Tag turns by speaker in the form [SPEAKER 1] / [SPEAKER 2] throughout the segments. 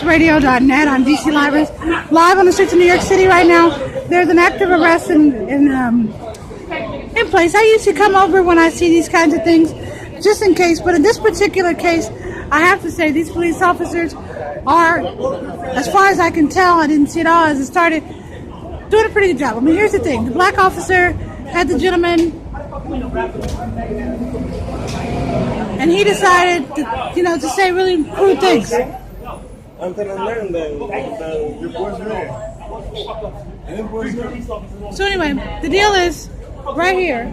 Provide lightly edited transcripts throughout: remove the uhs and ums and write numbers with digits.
[SPEAKER 1] Radio.net. I'm DC live on the streets of New York City right now. There's an active arrest in place. I usually come over when I see these kinds of things, just in case. But in this particular case, I have to say these police officers are, as far as I can tell, I didn't see it all as it started, doing a pretty good job. I mean, here's the thing: the black officer had the gentleman, and he decided to say really crude things. So anyway, the deal is right here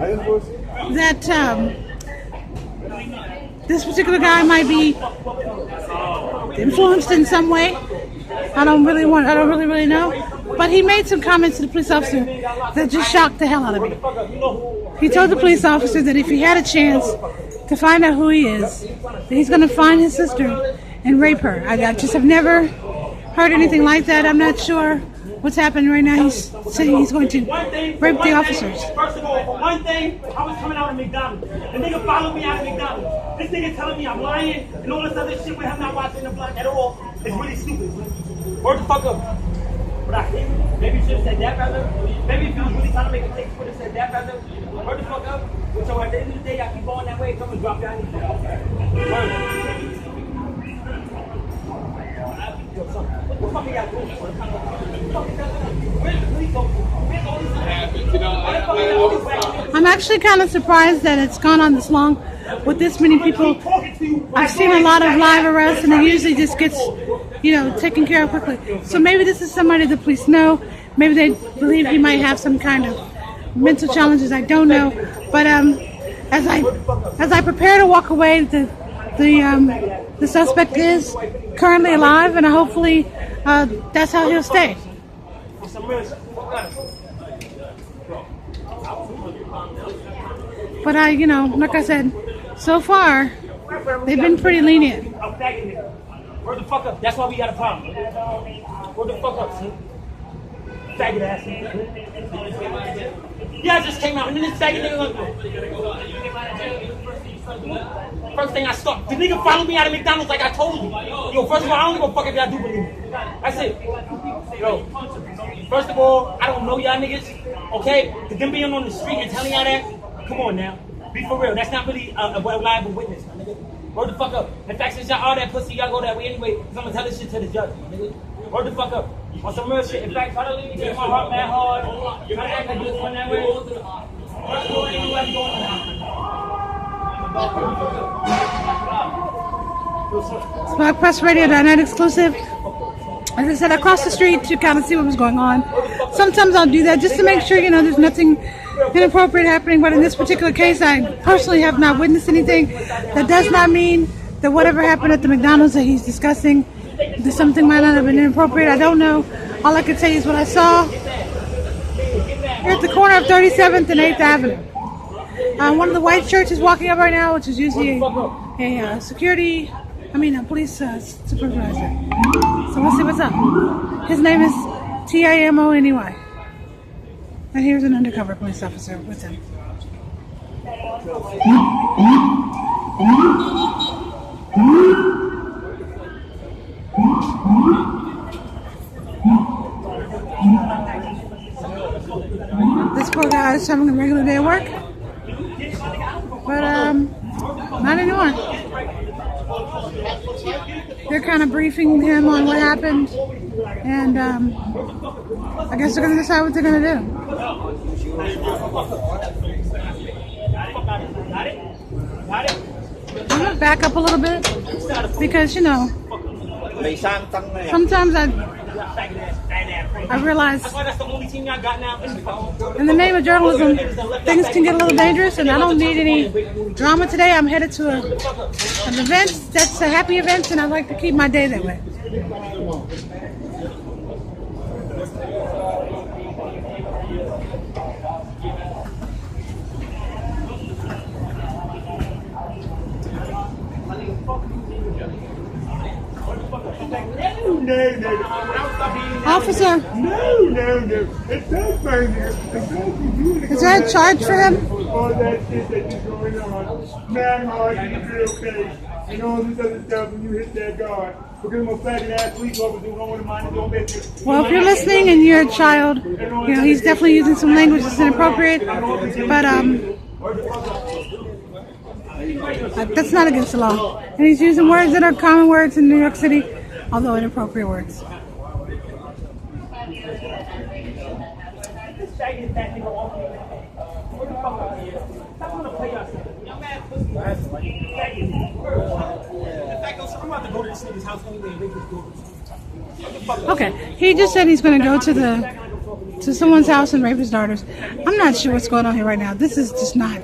[SPEAKER 1] that this particular guy might be influenced in some way. I don't really know. But he made some comments to the police officer that just shocked the hell out of me. He told the police officer that if he had a chance to find out who he is, that he's going to find his sister and rape her. I just have never heard anything like that. I'm not sure what's happening right now. He's saying he's going to rape the officers.
[SPEAKER 2] First of all, for one thing, I was coming out of McDonald's. The nigga followed me out of McDonald's. This nigga telling me I'm lying and all this other shit with him not watching the blood at all. It's really stupid. Word the fuck up. But I think maybe you should have said that rather. Maybe if you was really trying to make a take, you would have said that rather. Word the fuck up. So at the end of the day, I keep going that way. Come and drop down these things. What the fuck are y'all doing?
[SPEAKER 1] I'm actually kind of surprised that it's gone on this long with this many people. I've seen a lot of live arrests, and it usually just gets, taken care of quickly. So maybe this is somebody the police know. Maybe they believe he might have some kind of mental challenges. I don't know. But as I prepare to walk away, the suspect is currently alive, and hopefully that's how he'll stay. But like I said, so far they've been pretty lenient.
[SPEAKER 2] Word the fuck up. That's why we got a problem. Word the fuck up, son. Faggot ass nigga. Yeah, I just came out and then this faggot nigga first thing I start, the nigga followed me out of McDonald's like I told you. Yo, first of all, I don't give a fuck if y'all do believe me. That's it. Yo, first of all, I don't know y'all niggas, okay? To them being on the street and telling y'all that, come on now. Be for real. That's not really a reliable witness, my nigga. Word the fuck up. In fact, since y'all all that pussy, y'all go that way anyway, because I'm going to tell this shit to the judge, my nigga. Word the fuck up. On some real shit. In fact, try to leave me to my heart mad hard. Try to act like this one that way. First of all, ain't nobody going
[SPEAKER 1] It's BlackPressRadio.net exclusive. As I said, I crossed the street to kind of see what was going on. Sometimes I'll do that just to make sure, there's nothing inappropriate happening. But in this particular case, I personally have not witnessed anything. That does not mean that whatever happened at the McDonald's that he's discussing, that something might not have been inappropriate. I don't know. All I can tell you is what I saw here at the corner of 37th and 8th Avenue. One of the white shirts is walking up right now, which is usually a police supervisor. So we'll see what's up. His name is Timony. And here's an undercover police officer with him. This poor guy is having a regular day of work. But not anymore. They're kind of briefing him on what happened, and I guess they're going to decide what they're going to do. I'm going to back up a little bit because, sometimes I realize in the name of journalism, things can get a little dangerous, and I don't need any drama today. I'm headed to an event that's a happy event, and I'd like to keep my day that way.
[SPEAKER 3] No.
[SPEAKER 1] Officer.
[SPEAKER 3] No. It's not murder.
[SPEAKER 1] Is there a charge for him?
[SPEAKER 3] All that shit that is going on. Mad hard in the drill case and all this other stuff when you hit that guard. Because I'm a faggot ass police officer who don't want to mind his own business.
[SPEAKER 1] Well, if you're listening and you're a child, you know, he's definitely using some language that's inappropriate, but that's not against the law. And he's using words that are common words in New York City, although inappropriate words. Okay, he just said he's going to go to someone's house and rape his daughters. I'm not sure what's going on here right now. This is not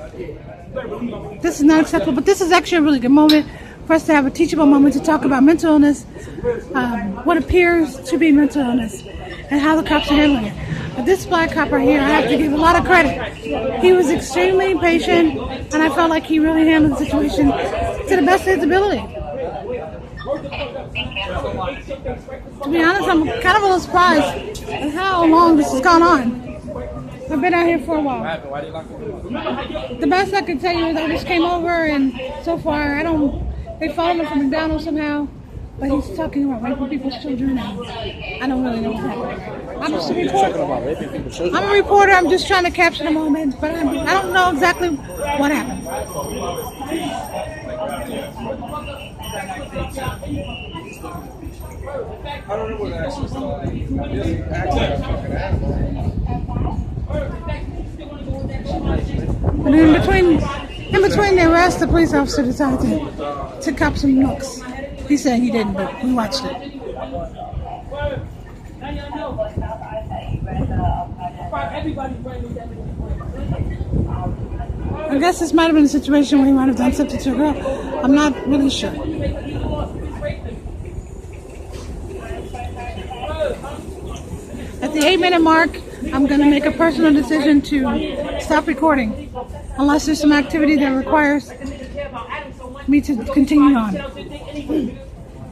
[SPEAKER 1] acceptable. But this is actually a really good moment for us to have a teachable moment to talk about mental illness, what appears to be mental illness, and how the cops are handling it. But this black cop right here, I have to give a lot of credit. He was extremely patient, and I felt like he really handled the situation to the best of his ability. To be honest, I'm kind of a little surprised at how long this has gone on. I've been out here for a while. The best I can tell you is I just came over, and so far, they followed him from McDonald's somehow, but he's talking about raping people's children, and I don't really know what's happening. I'm just a reporter. I'm a reporter. I'm just trying to capture the moment, but I don't know exactly what happened.
[SPEAKER 3] I don't know what actually
[SPEAKER 1] But in between the arrest, the police officer decided to cop some looks. He's saying he didn't, but we watched it. I guess this might have been a situation where he might have done something to a girl. I'm not really sure. At the 8-minute mark, I'm going to make a personal decision to stop recording unless there's some activity that requires me to continue on.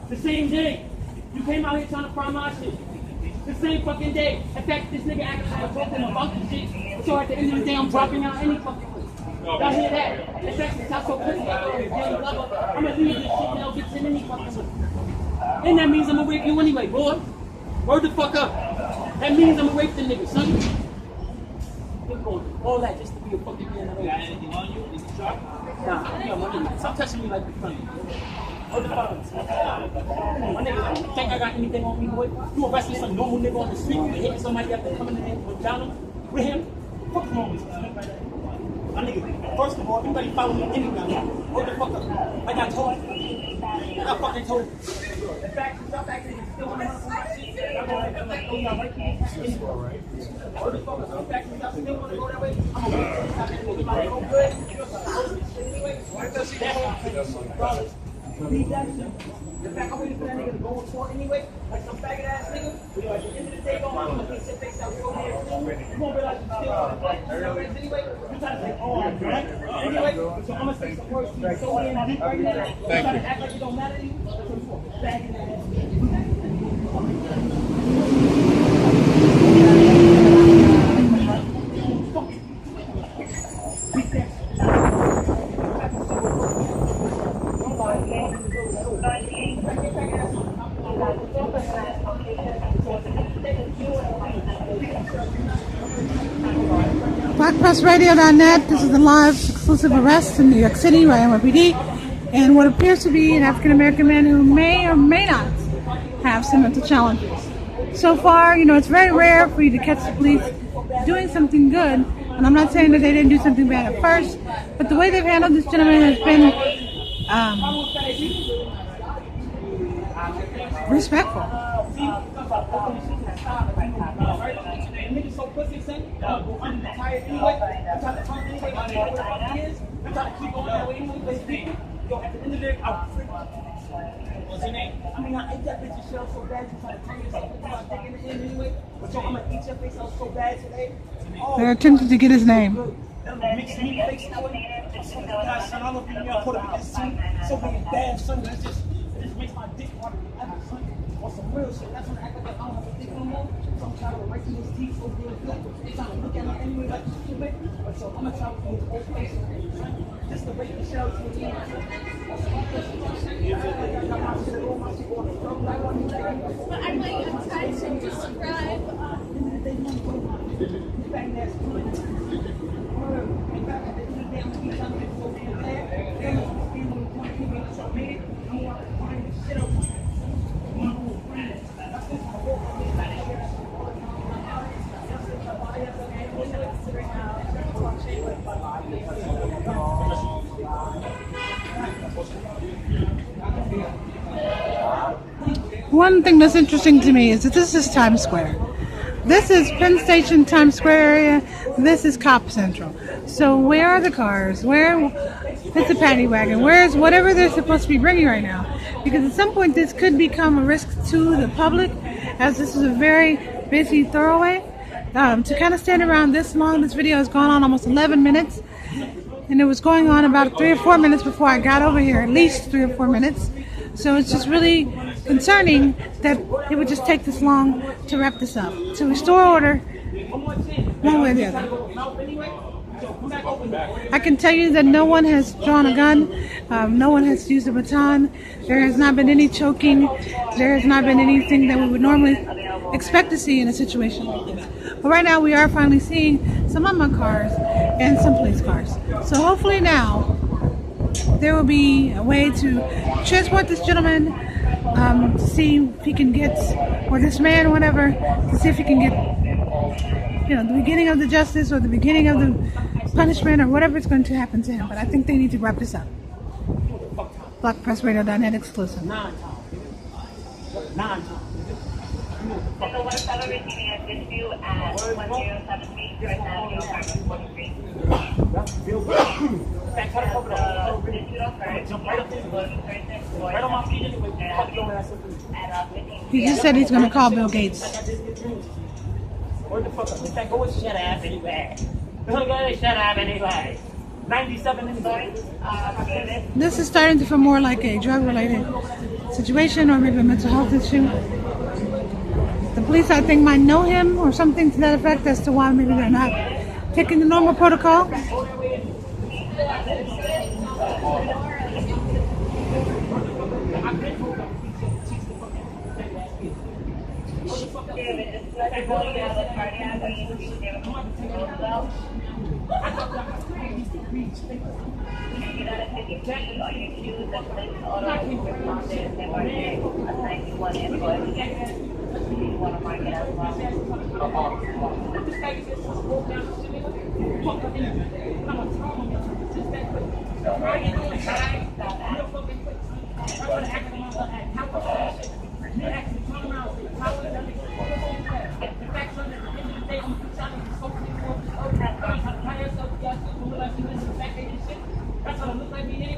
[SPEAKER 2] The same day, you came out here trying to prime my shit. The same fucking day. In fact, this nigga actually had talked to him about this shit. So at the end of the day, I'm dropping out any fucking way. Y'all hear that? In fact, since I'm so pussy, I'm gonna leave this shit now, get in any fucking way. And that means I'm gonna rape you anyway, boy. Word the fuck up. That means I'm gonna rape the nigga, son. All that just to be a fucking man. Got anything on you? Is it sharp? Nah, yo, my nigga, stop touching me like you're funny. Hold the fuck up. My nigga, think I got anything on me, boy? You arresting some normal nigga on the street for hitting somebody after coming in there with McDonald's with him? What's wrong with you? My nigga, first of all, everybody follow me anyway. Hold the fuck up. Like I told you. I fucking told you. In fact, stop acting like you're still on that shit. I'm gonna act like, oh, y'all right here. Hold the fuck up. In fact, y'all still wanna go that way? I'm gonna wait till stop acting like you're so good. Anyway, leave that shit. In fact, I'm waiting for that nigga to go in court anyway. Like some faggot ass nigga. But at the end of the day, I'm gonna get your face out so here. You won't realize you still on the fight. Anyway, you try to say, oh, I'm right. Anyway, so I'm gonna say some words to you so in deep right now. You try to act like it don't matter to you. That's what you want. Faggot ass.
[SPEAKER 1] BlackPressRadio.net. This is the live exclusive arrest in New York City by NYPD and what appears to be an African American man who may or may not have some mental challenges. So far, you know, it's very rare for you to catch the police doing something good, and I'm not saying that they didn't do something bad at first, but the way they've handled this gentleman has been respectful.
[SPEAKER 2] Niggas so pussy, son. I'm tired anyway. I'm trying to turn anyway. I'm trying to keep going that way anyway. Yo, at the end of the day, I'll freak. What's your name? I mean, I ate that bitch's shell so bad. You try to turn yourself into my dick in the end anyway. But yo, I'm gonna eat your face out so bad today.
[SPEAKER 1] They're attempting to get his name.
[SPEAKER 2] Mixed meat face that way. Son, I don't know if you know Puerto Rican son. So many bad son. It just makes my dick harder than ever, son. On some real shit. That's when I act like I don't have a dick.
[SPEAKER 1] One thing that's interesting to me is that this is Times Square. This is Penn Station, Times Square area. This is Cop Central. So where are the cars? Where is the paddy wagon? Where's whatever they're supposed to be bringing right now? Because at some point this could become a risk to the public, as this is a very busy thoroughway. To kind of stand around this long, this video has gone on almost 11 minutes. And it was going on about 3 or 4 minutes before I got over here, at least 3 or 4 minutes. So it's just really concerning that it would just take this long to wrap this up. To restore order, one way or the other. I can tell you that no one has drawn a gun, no one has used a baton, there has not been any choking, there has not been anything that we would normally expect to see in a situation like this. But right now we are finally seeing some unmarked cars and some police cars. So hopefully now there will be a way to transport this gentleman to see if he can get, or this man or whatever, to see if he can get, you know, the beginning of the justice or the beginning of the punishment or whatever is going to happen to him. But I think they need to wrap this up. BlockPressRadio.net exclusive.
[SPEAKER 2] 9 times.
[SPEAKER 4] So what is that receiving a dispute at 107 Main Street now, your apartment 43.
[SPEAKER 1] He just said he's going to call Bill Gates.
[SPEAKER 2] What the fuck? This guy go with shut up anyway. Shut up anyway. 97 anyway.
[SPEAKER 1] This is starting to feel more like a drug-related situation or maybe a mental health issue. The police, I think, might know him or something to that effect as to why maybe they're not taking the normal protocol.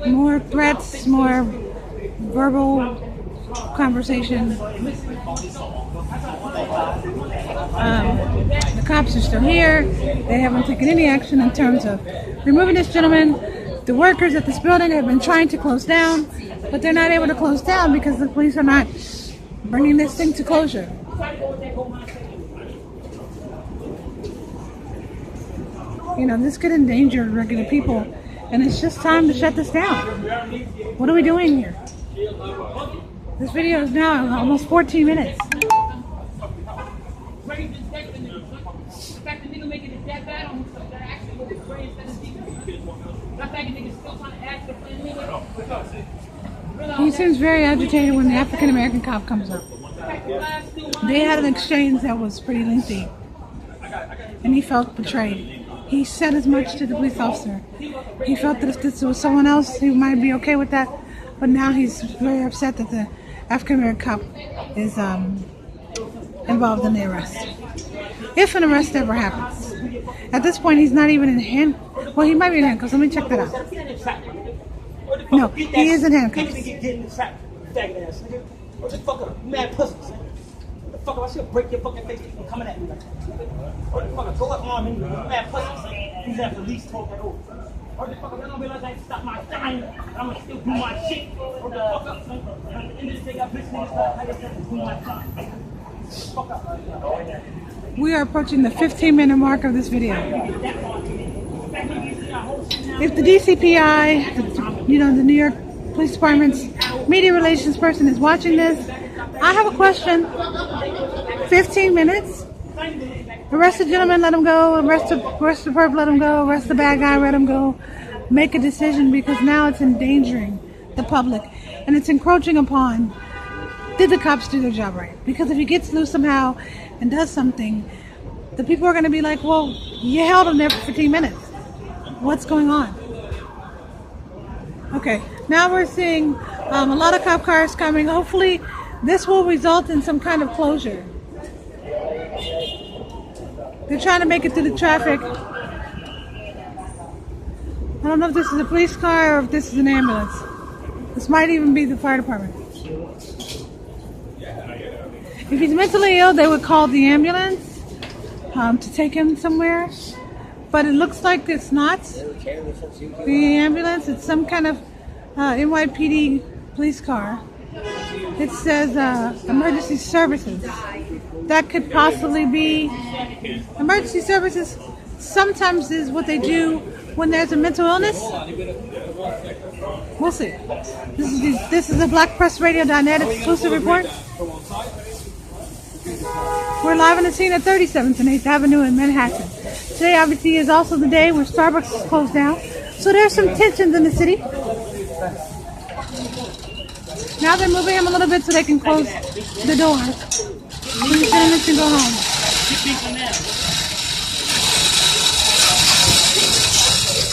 [SPEAKER 1] More threats, more verbal conversation. The cops are still here. They haven't taken any action in terms of removing this gentleman. The workers at this building have been trying to close down, but they're not able to close down because the police are not bringing this thing to closure. You know, this could endanger regular people, and it's just time to shut this down. What are we doing here? This video is now almost 14 minutes. He seems very agitated when the African-American cop comes up. They had an exchange that was pretty lengthy, and he felt betrayed. He said as much to the police officer. He felt that if this was someone else, he might be okay with that, but now he's very upset that the African-American cop is involved in the arrest. If an arrest ever happens. At this point, he's not even in handcuffs. Well, he might be in handcuffs. Let me check that out. No, he is in handcuffs.
[SPEAKER 2] Mad pussies. What the fuck? I should break your fucking face for coming at me like that. What the fuck? Go up on me. Mad pussies. He's at the least talk that over. What the fuck? I don't realize I stop my time. I'm gonna still do my shit. What the fuck up? At the end of the day, I bitch niggas start. I just have to do my time. Fuck up.
[SPEAKER 1] We are approaching the 15-minute mark of this video. If the DCPI, the New York Police Department's media relations person is watching this, I have a question. 15 minutes? Arrest the gentleman, let him go. Arrest the perp, let him go. Arrest the bad guy, let him go. Make a decision, because now it's endangering the public and it's encroaching upon, did the cops do their job right? Because if he gets loose somehow and does something, the people are going to be like, well, you held him there for 15 minutes. What's going on? Okay, now we're seeing a lot of cop cars coming. Hopefully this will result in some kind of closure. They're trying to make it through the traffic. I don't know if this is a police car or if this is an ambulance. This might even be the fire department. If he's mentally ill, they would call the ambulance to take him somewhere. But it looks like it's not the ambulance. It's some kind of NYPD police car. It says emergency services. That could possibly be emergency services. Sometimes is what they do when there's a mental illness. We'll see. This is a BlackPressRadio.net exclusive report. We're live on the scene at 37th and 8th Avenue in Manhattan. Today obviously is also the day where Starbucks is closed down. So there's some tensions in the city. Now they're moving him a little bit so they can close the door. So the tenants can go home.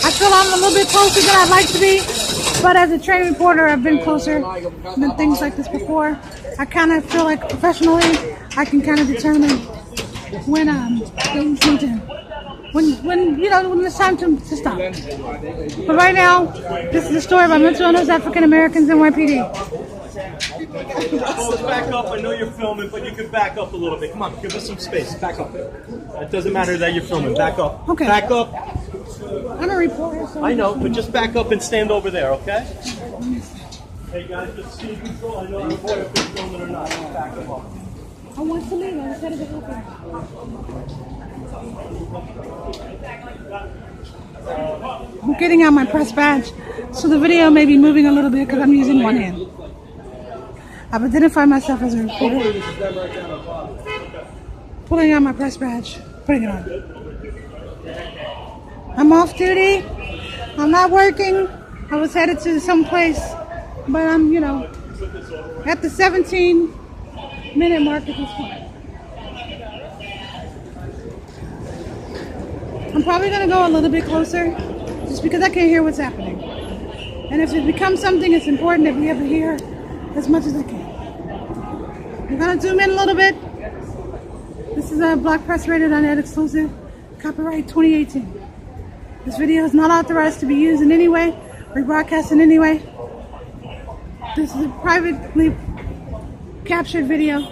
[SPEAKER 1] I feel I'm a little bit closer than I'd like to be, but as a trained reporter, I've been closer than things like this before. I kind of feel like professionally, I can kind of determine when things need to, when it's time to stop. But right now, this is a story about mental illness African Americans in NYPD.
[SPEAKER 5] Let's back up. I know you're filming, but you can back up a little bit. Come on, give us some space. Back up. It doesn't matter that you're filming. Back up.
[SPEAKER 1] Okay.
[SPEAKER 5] Back up.
[SPEAKER 1] I'm a reporter, so
[SPEAKER 5] I know, but just back up and stand over there, okay? Hey guys, just see control. I know I'm boy if you're filming or not. Just back them up.
[SPEAKER 1] I want to leave. I said it was open. I'm getting out my press badge, so the video may be moving a little bit because I'm using one hand. I've identified myself as a reporter. Pulling out my press badge, putting it on. I'm off duty. I'm not working. I was headed to some place, but I'm, at the 17-minute mark at this point. I'm probably going to go a little bit closer just because I can't hear what's happening. And if it becomes something, it's important that we ever hear as much as I can. We're going to zoom in a little bit. This is a BlackPressRadio.net exclusive, copyright 2018. This video is not authorized to be used in any way, rebroadcast in any way. This is a privately captured video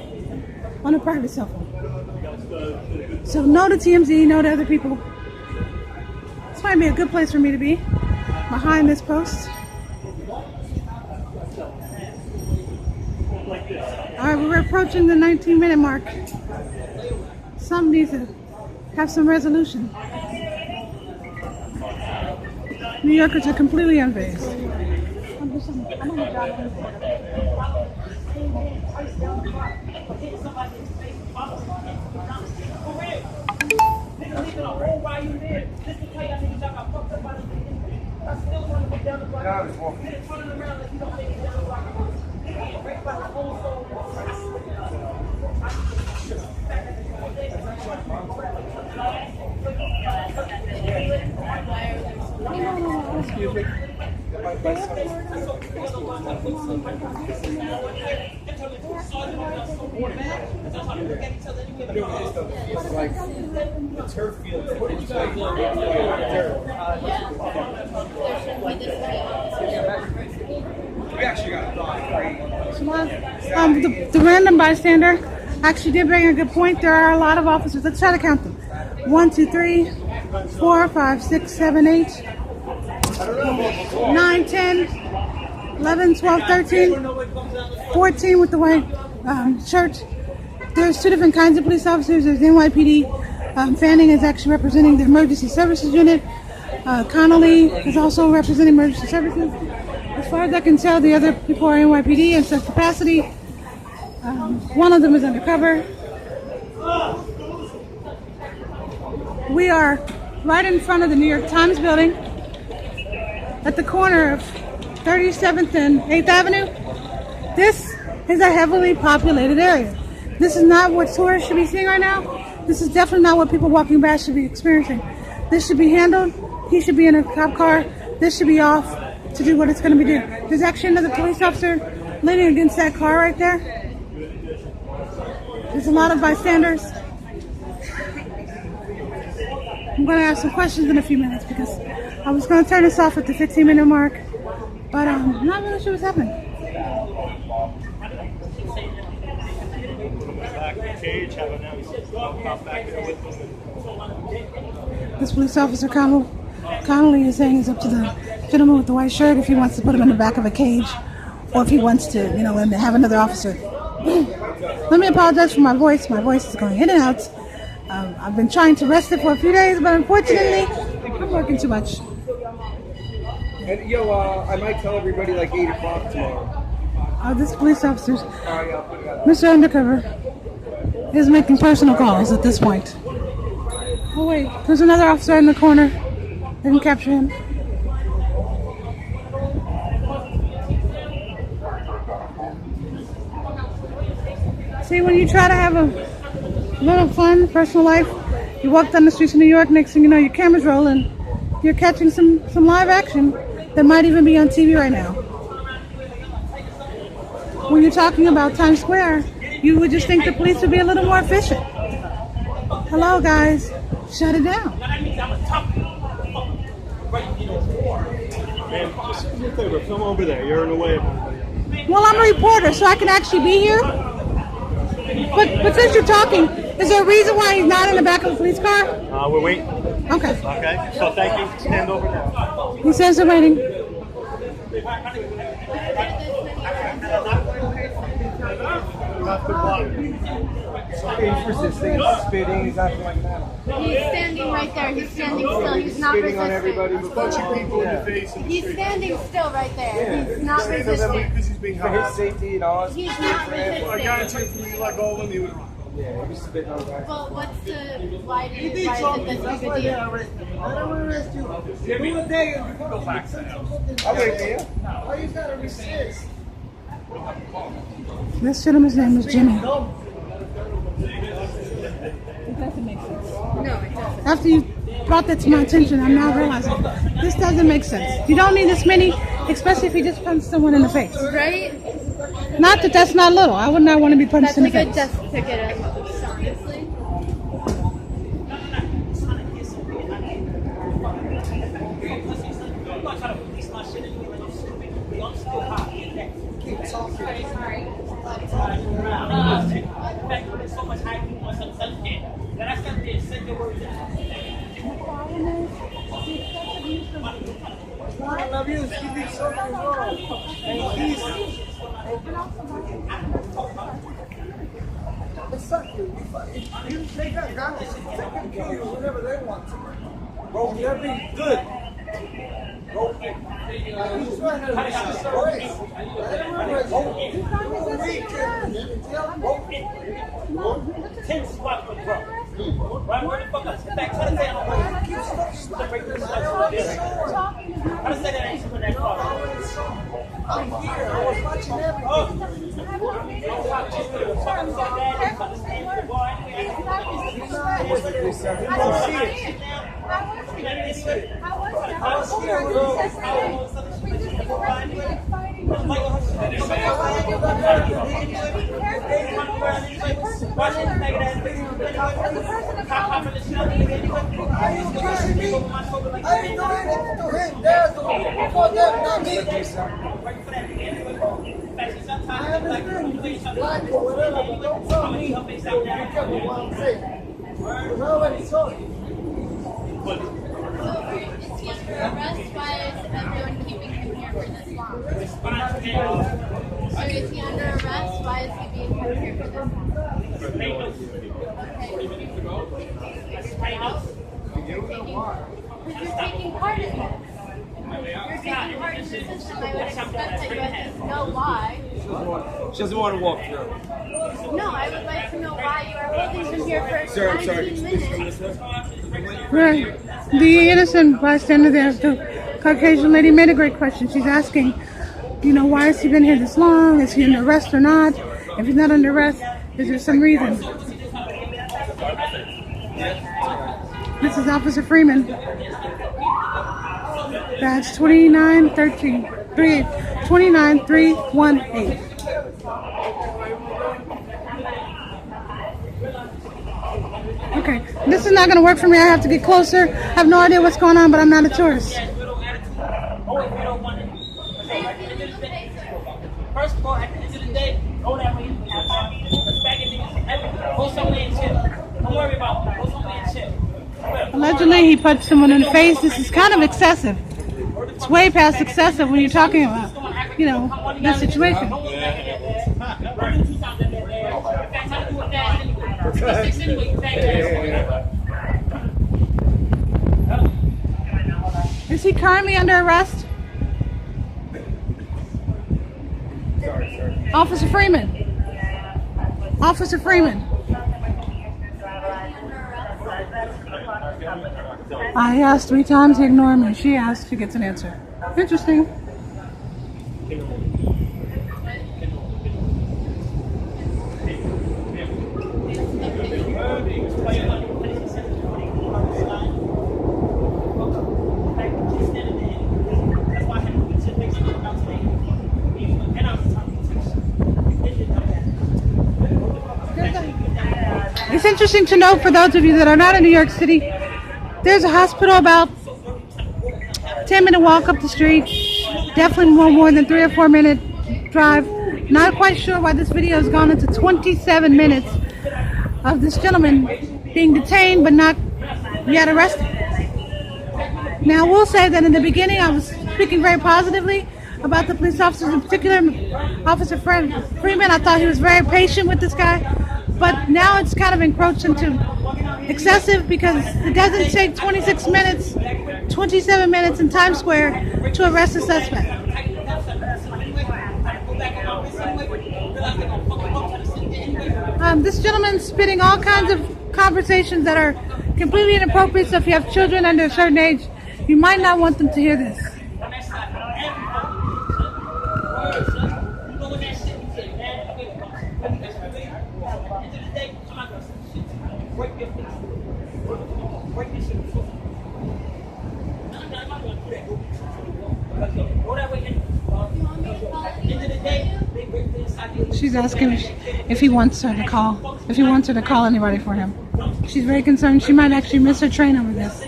[SPEAKER 1] on a private cell phone. So no to TMZ, no to other people. This might be a good place for me to be, behind this post. Alright, we're approaching the 19-minute mark. Some need to have some resolution. New Yorkers are completely unfazed. I'm on the job. Excuse me.
[SPEAKER 5] It's her field. We actually got
[SPEAKER 1] the random bystander actually did bring a good point. There are a lot of officers. Let's try to count them. 1, 2, 3, 4, 5, 6, 7, 8, 9, 10, 11, 12, 13, 14 with the white shirt, There's two different kinds of police officers. There's NYPD. Fanning is actually representing the Emergency Services Unit. Connolly is also representing Emergency Services. As far as I can tell, the other people are NYPD in such capacity. One of them is undercover. We are right in front of the New York Times building at the corner of 37th and 8th Avenue. This is a heavily populated area. This is not what tourists should be seeing right now. This is definitely not what people walking by should be experiencing. This should be handled. He should be in a cop car. This should be off to do what it's going to be doing. There's actually another police officer leaning against that car right there. There's a lot of bystanders. I'm going to ask some questions in a few minutes because I was going to turn this off at the 15-minute mark, but I'm not really sure what's happening. This police officer, Connolly, is saying it's up to the gentleman with the white shirt if he wants to put him in the back of a cage or if he wants to, and have another officer. Let me apologize for my voice. My voice is going in and out. I've been trying to rest it for a few days, but unfortunately, I'm working too much.
[SPEAKER 6] And I might tell everybody like 8 o'clock tomorrow.
[SPEAKER 1] This police officer, Mr. Undercover, is making personal calls at this point. Oh wait, there's another officer in the corner. They can capture him. See, when you try to have a little fun, personal life, you walk down the streets of New York, next thing you know, your camera's rolling. You're catching some live action that might even be on TV right now. When you're talking about Times Square, you would just think the police would be a little more efficient. Hello, guys. Shut it down.
[SPEAKER 5] Man, just do me a favor. Film over there. You're in the way of everybody.
[SPEAKER 1] Well, I'm a reporter, so I can actually be here. But since you're talking, is there a reason why he's not in the back of the police car?
[SPEAKER 5] We're waiting.
[SPEAKER 1] Okay.
[SPEAKER 5] Okay. So thank you. Stand over there.
[SPEAKER 1] He says they're waiting.
[SPEAKER 6] He's resisting, he's spitting, he's acting like that.
[SPEAKER 7] He's standing right there. He's standing still. He's not
[SPEAKER 6] Spitting on everybody.
[SPEAKER 7] resisting.
[SPEAKER 3] Punching people in the face in the
[SPEAKER 7] He's
[SPEAKER 3] street.
[SPEAKER 7] standing still right there. He's not
[SPEAKER 3] Because
[SPEAKER 7] resisting.
[SPEAKER 3] he's being
[SPEAKER 6] For his
[SPEAKER 3] harassed.
[SPEAKER 6] safety and all.
[SPEAKER 7] He's not
[SPEAKER 3] I
[SPEAKER 7] resisting.
[SPEAKER 3] guarantee if we let go of him, he would run.
[SPEAKER 6] Yeah, he's spitting on guys.
[SPEAKER 7] Well, why is it this big a deal?
[SPEAKER 6] I'll wait for you.
[SPEAKER 1] This gentleman's name is Jimmy.
[SPEAKER 7] No, it doesn't.
[SPEAKER 1] After you brought that to my attention, I'm now realizing this doesn't make sense. You don't need this many, especially if you just punch someone in the face.
[SPEAKER 7] Right?
[SPEAKER 1] Not that that's not little. I would not want to be punched
[SPEAKER 7] That's
[SPEAKER 1] in the
[SPEAKER 7] a good
[SPEAKER 1] face.
[SPEAKER 7] death ticket, honestly.
[SPEAKER 6] Bro, they're being good.
[SPEAKER 2] Ten squats with bro. Right, where the fuck up? Sit back, try to say I'm try to say that ain't super that far. I'm here. I was watching everything. Arrest? Why is everyone keeping him here for this long?
[SPEAKER 7] Sir, is he under arrest? Why is he being kept here for this? Okay. Because you're taking part in this. You're taking part in the system. I would expect that you at least know why.
[SPEAKER 6] She doesn't want to walk through.
[SPEAKER 7] No, I would like to know why you are holding him here for
[SPEAKER 6] Sir, I'm sorry.
[SPEAKER 7] 19 minutes.
[SPEAKER 1] Right. The innocent bystander there, the Caucasian lady, made a great question. She's asking, you know, why has he been here this long? Is he under arrest or not? If he's not under arrest, is there some reason? This is Officer Freeman. That's 29318. Okay, this is not going to work for me. I have to get closer. I have no idea what's going on, but I'm not a tourist.
[SPEAKER 2] First of all, at the end of the day, go that way. Go somewhere and chill. Don't worry about it. Go somewhere and chill.
[SPEAKER 1] Allegedly, he punched someone in the face. This is kind of excessive. It's way past excessive when you're talking about, you know, this situation. Is he currently under arrest? Officer Freeman. Officer Freeman. I asked 3 times, he ignored me. She asked, she gets an answer. Interesting. It's interesting to note for those of you that are not in New York City, there's a hospital about 10-minute walk up the street. Definitely more than 3 or 4 minute drive. Not quite sure why this video has gone into 27 minutes of this gentleman being detained but not yet arrested. Now, I will say that in the beginning I was speaking very positively about the police officers, in particular Officer Freeman. I thought he was very patient with this guy, but now it's kind of encroached into excessive because it doesn't take 26 minutes, 27 minutes in Times Square to arrest a suspect. This gentleman's spitting all kinds of conversations that are completely inappropriate, so if you have children under a certain age, you might not want them to hear this. She's asking if he wants her to call, anybody for him. She's very concerned she might actually miss her train over this.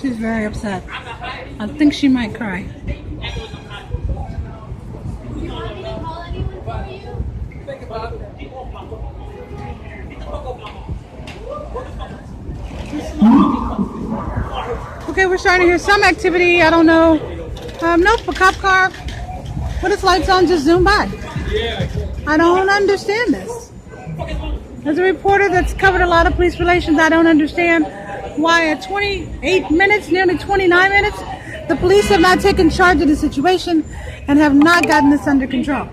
[SPEAKER 1] She's very upset. I think she might cry.
[SPEAKER 7] Do you want me to call anyone for you?
[SPEAKER 2] Think about it.
[SPEAKER 1] Okay, we're starting to hear some activity. I don't know. Nope, a cop car with its lights on just zoomed by. I don't understand this. As a reporter that's covered a lot of police relations, I don't understand why at 28 minutes, nearly 29 minutes, the police have not taken charge of the situation and have not gotten this under control.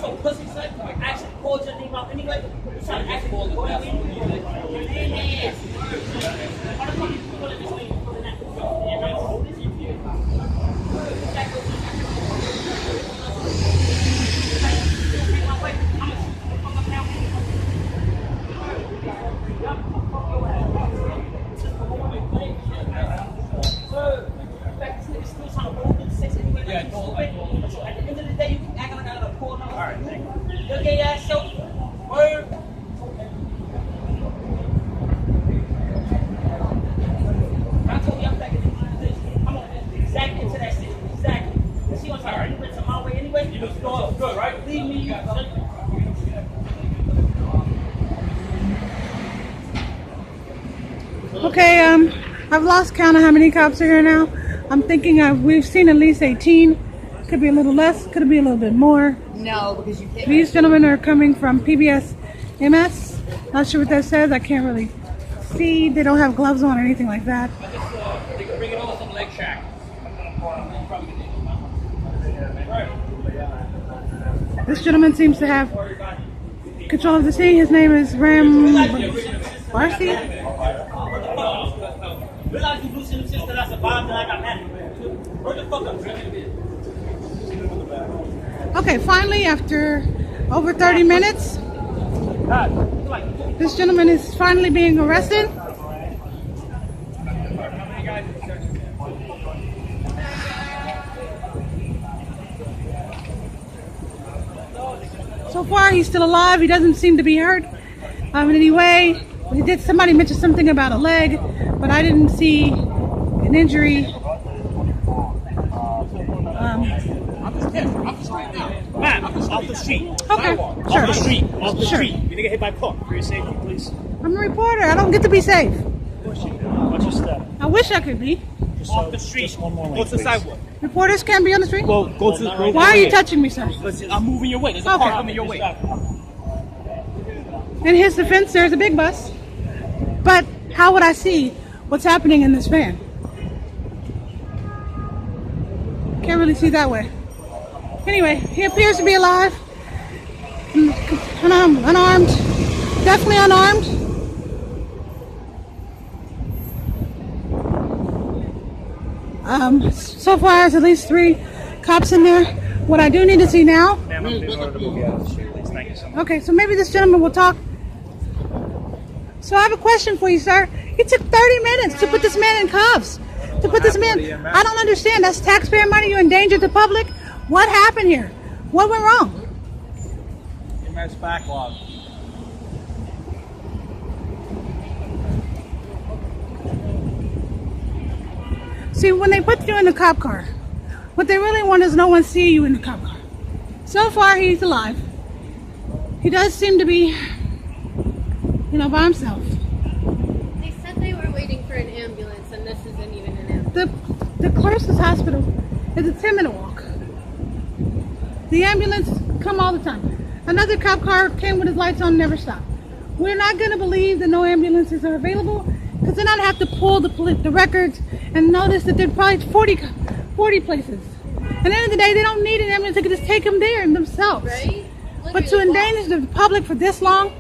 [SPEAKER 2] So pussy son, I actually called your name out anyway. You trying to act for it, go that way. Why the fuck you pulling this way? Pulling that?
[SPEAKER 1] I've lost count of how many cops are here now. I'm thinking we've seen at least 18. Could be a little less, could be a little bit more.
[SPEAKER 8] No, because you can't.
[SPEAKER 1] These gentlemen are coming from PBS MS. Not sure what that says. I can't really see. They don't have gloves on or anything like that.
[SPEAKER 2] They can bring it over some leg shack.
[SPEAKER 1] This gentleman seems to have control of the scene. His name is Ram Barsi.
[SPEAKER 2] Realize you loosen the sister that's a bomb that I got mad. Where the fuck up?
[SPEAKER 1] Okay, finally, after over 30 minutes, this gentleman is finally being arrested. So far, he's still alive. He doesn't seem to be hurt in any way. Somebody mentioned something about a leg, but I didn't see an injury.
[SPEAKER 2] Man, off the street.
[SPEAKER 1] Okay,
[SPEAKER 2] Off
[SPEAKER 1] sure.
[SPEAKER 2] the street. Off the
[SPEAKER 1] Sure.
[SPEAKER 2] street. You didn't get hit by a car. For your safety, please.
[SPEAKER 1] I'm a reporter. I don't get to be safe.
[SPEAKER 2] Watch your step.
[SPEAKER 1] I wish I could be.
[SPEAKER 2] Off the street. Go to the sidewalk.
[SPEAKER 1] Reporters can't be on the street?
[SPEAKER 2] Go to the
[SPEAKER 1] Why are you touching me, sir?
[SPEAKER 2] I'm moving your way. There's a
[SPEAKER 1] Okay.
[SPEAKER 2] car coming your way.
[SPEAKER 1] In his defense, there's a big bus. But how would I see what's happening in this van? Can't really see that way. Anyway, he appears to be alive. Unarmed. Definitely unarmed. So far, there's at least 3 cops in there. What I do need to see now. Okay, so maybe this gentleman will talk. So I have a question for you, sir. It took 30 minutes to put this man in cuffs. To put this man, I don't understand. That's taxpayer money. You endangered the public. What happened here? What went wrong?
[SPEAKER 2] EMS backlog.
[SPEAKER 1] See, when they put you in the cop car, what they really want is no one see you in the cop car. So far, he's alive. He does seem to be, by himself.
[SPEAKER 7] They said they were waiting for an ambulance, and this isn't even an ambulance.
[SPEAKER 1] The closest hospital is a 10-minute walk. The ambulance come all the time. Another cop car came with his lights on, never stopped. We're not going to believe that no ambulances are available, because then I'd have to pull the records and notice that there are probably 40 places. At the end of the day, they don't need an ambulance. They can just take them there themselves.
[SPEAKER 7] Right?
[SPEAKER 1] But to endanger the public for this long,